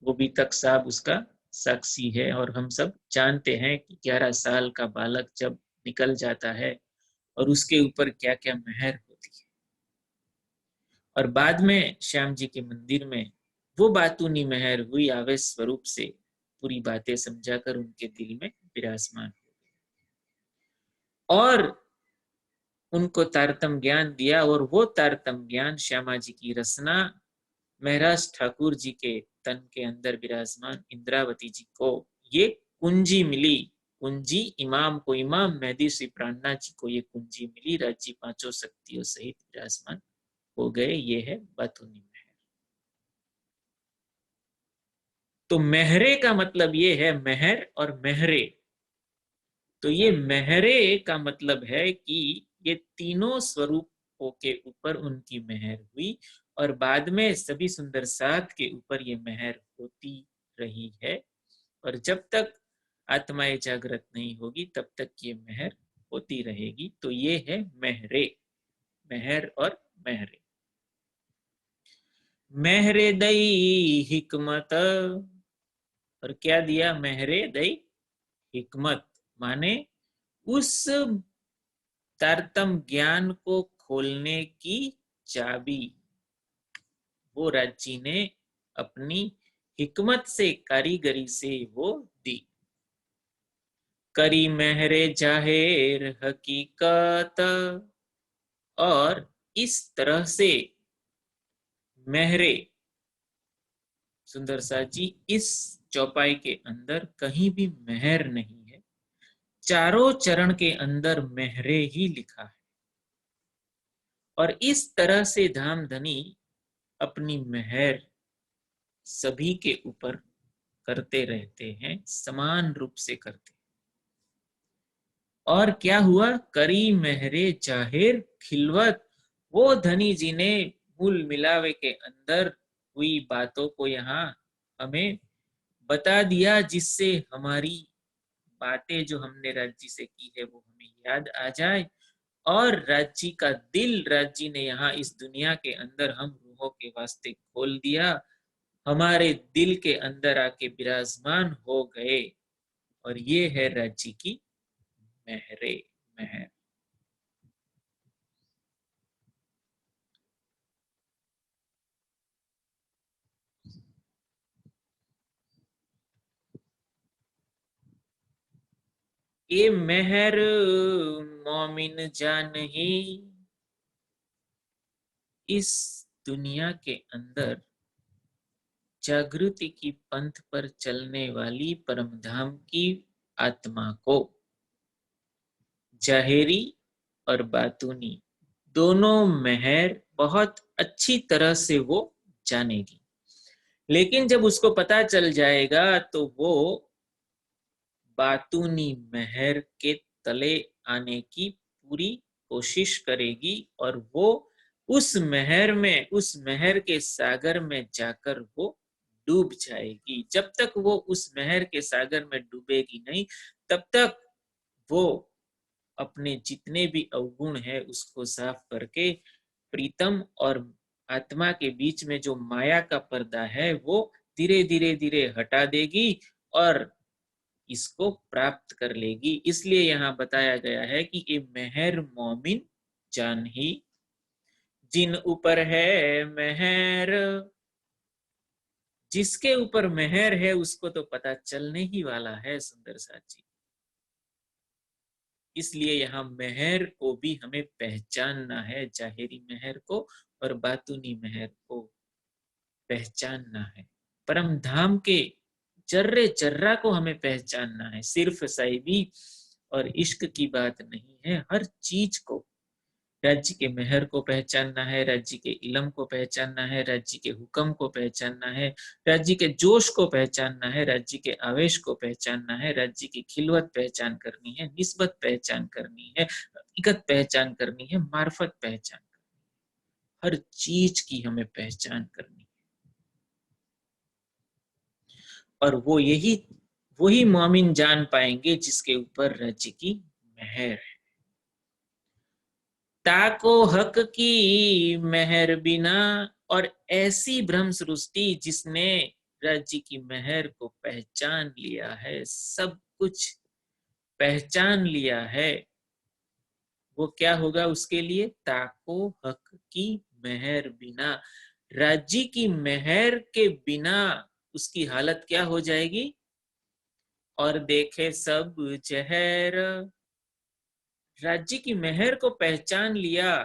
वो भी तक साहब उसका साक्षी है। और हम सब जानते हैं कि 11 साल का बालक जब निकल जाता है और उसके ऊपर क्या क्या मेहर होती है। और बाद में श्याम जी के मंदिर में वो बातूनी मेहर हुई, आवेश स्वरूप से पूरी बातें समझाकर उनके दिल में विराजमान हो गई और उनको तारतम ज्ञान दिया। और वो तारतम ज्ञान श्यामा जी की रचना महराज ठाकुर जी के तन के अंदर विराजमान इंद्रावती जी को ये कुंजी मिली। कुंजी इमाम को, इमाम मेहदी श्री प्राणनाथ जी को ये कुंजी मिली, राज्य पांचों शक्तियों सहित विराजमान हो गए। ये है बातूनी मेहर। तो मेहरे का मतलब ये है मेहर और मेहरे। तो ये मेहरे का मतलब है कि ये तीनों स्वरूपों के ऊपर उनकी मेहर हुई। और बाद में सभी सुंदर साथ के ऊपर ये मेहर होती रही है। और जब तक आत्माएं जागृत नहीं होगी तब तक ये मेहर होती रहेगी। तो ये है मेहरे, मेहर और मेहरे। मेहरे दई हिकमत, और क्या दिया? मेहरे दई हिकमत, माने उस तारतम ज्ञान को खोलने की चाबी वो राज्य ने अपनी हिकमत से, कारीगरी से वो दी। करी मेहरे जाहिर हकीकत, और इस तरह से मेहरे सुंदर सा जी, इस चौपाई के अंदर कहीं भी मेहर नहीं है, चारों चरण के अंदर मेहरे ही लिखा है। और इस तरह से धामधनी अपनी मेहर सभी के ऊपर करते रहते हैं, समान रूप से करते हैं। और क्या हुआ? करी मेहरे जाहिर खिलवत, वो धनी जी ने मूल मिलावे के अंदर हुई बातों को यहाँ हमें बता दिया, जिससे हमारी बातें जो हमने राज्य से की है वो हमें याद आ जाए। और राज्य का दिल राज्य ने यहाँ इस दुनिया के अंदर हम रूहों के वास्ते खोल दिया, हमारे दिल के अंदर आके विराजमान हो गए। और ये है राज्य की मेहरे, मेहर। ये मेहर मोमिन जान ही इस दुनिया के अंदर जागृति की पंथ पर चलने वाली परमधाम की आत्मा को जाहिरी और बातूनी दोनों मेहर बहुत अच्छी तरह से वो जानेगी। लेकिन जब उसको पता चल जाएगा तो वो बातूनी मेहर के तले आने की पूरी कोशिश करेगी, और वो उस मेहर में, उस मेहर के सागर में जाकर वो डूब जाएगी। जब तक वो उस मेहर के सागर में डूबेगी नहीं, तब तक वो अपने जितने भी अवगुण है उसको साफ करके प्रीतम और आत्मा के बीच में जो माया का पर्दा है वो धीरे धीरे धीरे हटा देगी और इसको प्राप्त कर लेगी। इसलिए यहाँ बताया गया है कि ये मेहर मोमिन जान ही, जिन ऊपर है मेहर, जिसके ऊपर मेहर है उसको तो पता चलने ही वाला है सुंदर साची। इसलिए यहाँ मेहर को भी हमें पहचानना है, जाहिरी मेहर को और बातूनी मेहर को पहचानना है। परम धाम के जर्रे जर्रा को हमें पहचानना है। सिर्फ साहिबी और इश्क की बात नहीं है, हर चीज को, राज्य के मेहर को पहचानना है, राज्य के इलम को पहचानना है, राज्य के हुक्म को पहचानना है, राज्य के जोश को पहचानना है, राज्य के आवेश को पहचानना है, राज्य की खिलवत पहचान करनी है, निस्बत पहचान करनी है, हकीकत पहचान करनी है, मार्फत पहचान करनी है। हर चीज की हमें पहचान करनी है। और वो यही वही मोमिन जान पाएंगे जिसके ऊपर राज्य की मेहर है। ताको हक की मेहर बिना, और ऐसी भ्रम सृष्टि जिसने राज्य की मेहर को पहचान लिया है, सब कुछ पहचान लिया है, वो क्या होगा उसके लिए? ताको हक की मेहर बिना, राज्य की मेहर के बिना उसकी हालत क्या हो जाएगी? और देखे सब जहर, राज्य की मेहर को पहचान लिया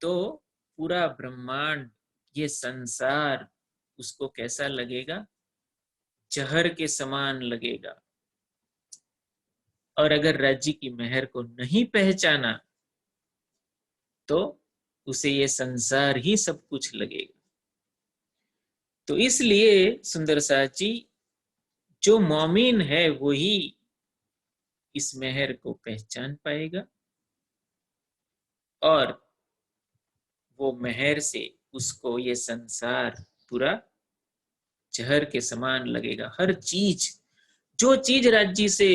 तो पूरा ब्रह्मांड, ये संसार उसको कैसा लगेगा? जहर के समान लगेगा। और अगर राज्य की मेहर को नहीं पहचाना तो उसे ये संसार ही सब कुछ लगेगा। तो इसलिए सुंदर साची, जो मोमिन है वही इस मेहर को पहचान पाएगा, और वो मेहर से उसको ये संसार पूरा जहर के समान लगेगा। हर चीज, जो चीज राज्य से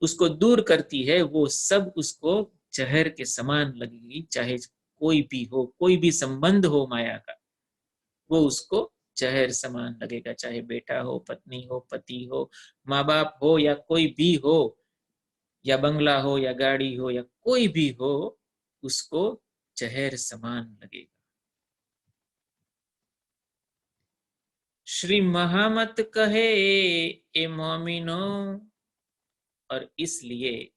उसको दूर करती है, वो सब उसको जहर के समान लगेगी। चाहे कोई भी हो, कोई भी संबंध हो माया का, वो उसको जहर समान लगेगा। चाहे बेटा हो, पत्नी हो, पति हो, माँ बाप हो, या कोई भी हो, या बंगला हो, या गाड़ी हो, या कोई भी हो, उसको जहर समान लगेगा। श्री महामत कहे ए मोमिनो, और इसलिए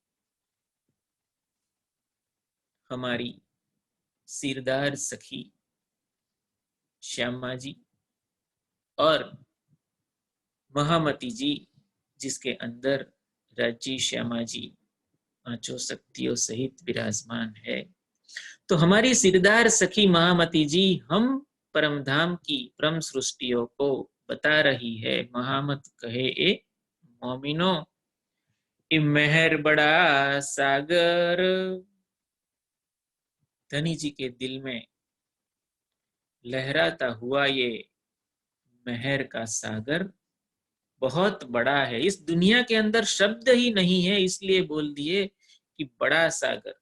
हमारी सिरदार सखी श्यामा जी और महामती जी, जिसके अंदर राज्य श्यामा जी पांचों शक्तियों सहित विराजमान है, तो हमारी सिरदार सखी महामती जी हम परम धाम की परम सृष्टियों को बता रही है। महामत कहे ए मोमिनो, ए मेहर बड़ा सागर। धनी जी के दिल में लहराता हुआ ये मेहर का सागर बहुत बड़ा है। इस दुनिया के अंदर शब्द ही नहीं है, इसलिए बोल दिए कि बड़ा सागर।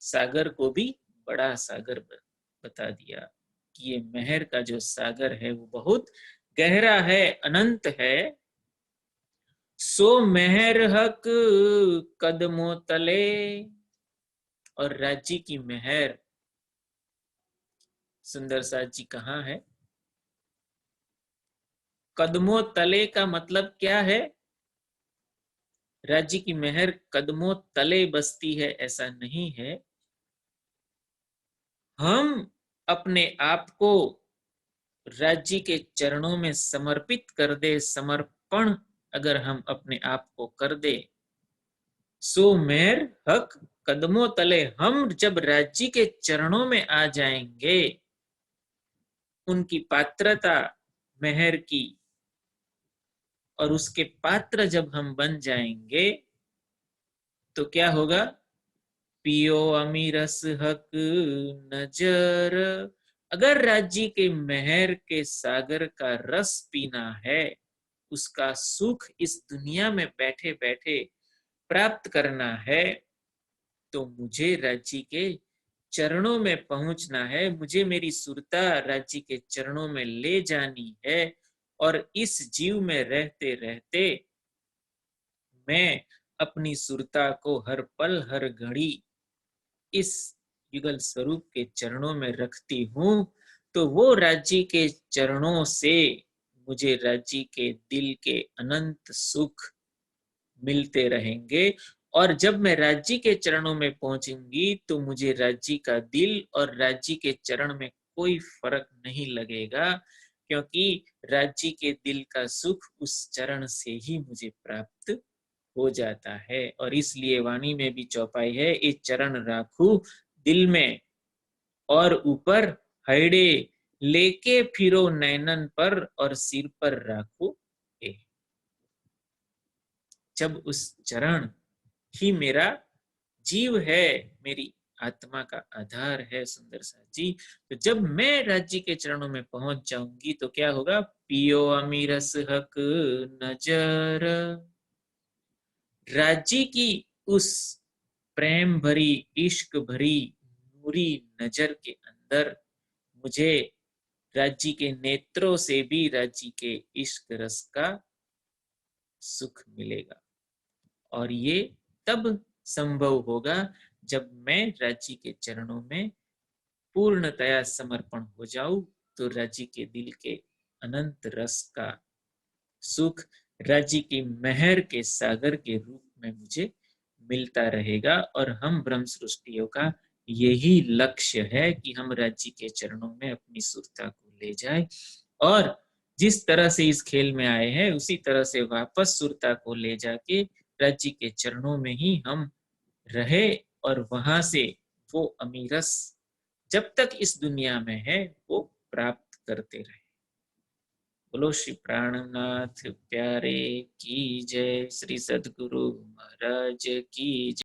सागर को भी बड़ा सागर बता दिया कि ये मेहर का जो सागर है वो बहुत गहरा है, अनंत है। सो मेहर हक कदमों तले, और राज्य की मेहर सुंदर साथ जी कहाँ है? कदमों तले का मतलब क्या है? राज्य की मेहर कदमों तले बसती है, ऐसा नहीं है। हम अपने आप को राज्य के चरणों में समर्पित कर दे, समर्पण अगर हम अपने आप को कर दे, सो मेहर हक कदमों तले, हम जब राज्य के चरणों में आ जाएंगे, उनकी पात्रता मेहर की, और उसके पात्र जब हम बन जाएंगे, तो क्या होगा? पियो अमीरस हक नजर, अगर राज्य के मेहर के सागर का रस पीना है, उसका सुख इस दुनिया में बैठे बैठे प्राप्त करना है, तो मुझे राज्य के चरणों में पहुंचना है। मुझे मेरी सुरता राज्य के चरणों में ले जानी है, और इस जीव में रहते रहते मैं अपनी सुरता को हर पल हर घड़ी इस युगल स्वरूप के चरणों में रखती हूँ, तो वो राज्य के चरणों से मुझे राज्य के दिल के अनंत सुख मिलते रहेंगे। और जब मैं राज्य के चरणों में पहुंचूंगी, तो मुझे राज्य का दिल और राज्य के चरण में कोई फर्क नहीं लगेगा, क्योंकि राज्य के दिल का सुख उस चरण से ही मुझे प्राप्त हो जाता है। और इसलिए वाणी में भी चौपाई है, ये चरण राखू दिल में, और ऊपर हैड़े लेके फिरो नैनन पर, और सिर पर राखू ए। जब उस चरण ही मेरा जीव है, मेरी आत्मा का आधार है सुंदर सा जी, तो जब मैं राज्य के चरणों में पहुंच जाऊंगी, तो क्या होगा? पियो अमीरस हक नजर, राज्य की उस प्रेम भरी, इश्क भरी, नूरी नजर के अंदर मुझे राज्य के नेत्रों से भी राज्य के इश्क रस का सुख मिलेगा। और ये तब संभव होगा जब मैं राज्य के चरणों में पूर्णतया समर्पण हो जाऊं, तो राज्य के दिल के अनंत रस का सुख राज्य की मेहर के सागर के रूप में मुझे मिलता रहेगा। और हम ब्रह्म सृष्टियों का यही लक्ष्य है कि हम राज्य के चरणों में अपनी सुरता को ले जाए, और जिस तरह से इस खेल में आए हैं, उसी तरह से वापस सुरता को ले जाके राज्य के चरणों में ही हम रहे, और वहां से वो अमीरस जब तक इस दुनिया में है वो प्राप्त करते रहे। बोलो श्री प्राणनाथ प्यारे की जय, श्री सद्गुरु महाराज की जय।